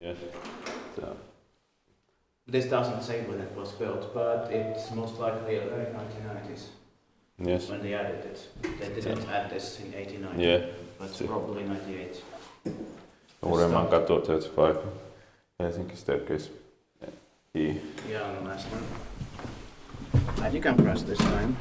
Yes. So. This doesn't say when it was built, but it's most likely early 1990s. Yes. When they added it. They didn't add this in 89. Yeah. But it's probably 98. Uudenmaankatu 35. Helsinki staircase. E. Yeah, on the last one. And you can press this time.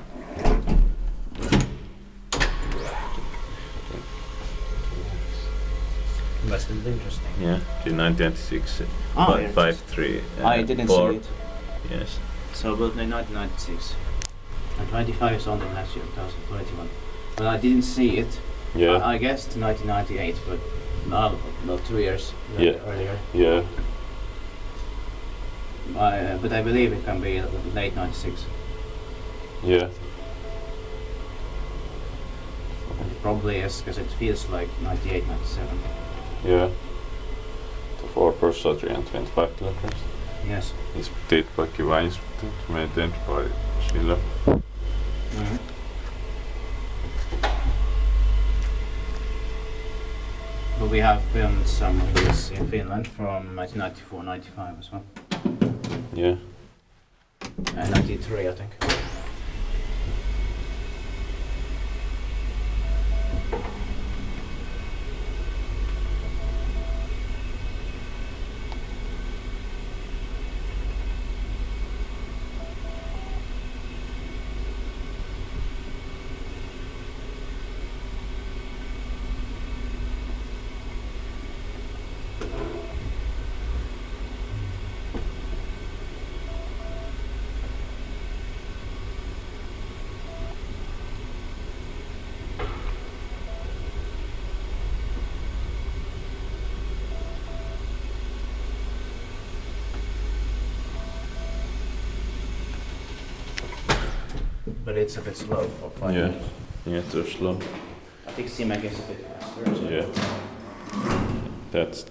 That's still interesting. Yeah, the 1996. Oh, 5-3. I didn't see it. Yes. So built in 1996. And 25 is on the last year, 2021. But I didn't see it. Yeah. I guessed 1998, but not 2 years earlier. Yeah. But I believe it can be late 96. Yeah. It probably is, because it feels like 98, 97. Yeah. The 4 Pursa 325 kilograms. Yes. Inspected by Kiva Inspected, maintained by Schiller. Mm-hmm. But we have filmed some of this in Finland from 1994-95 as well. Yeah. And 93, I think. But it's a bit slow for 5 minutes. Yeah, too slow. I think C-Mac is a bit faster. Yeah. That's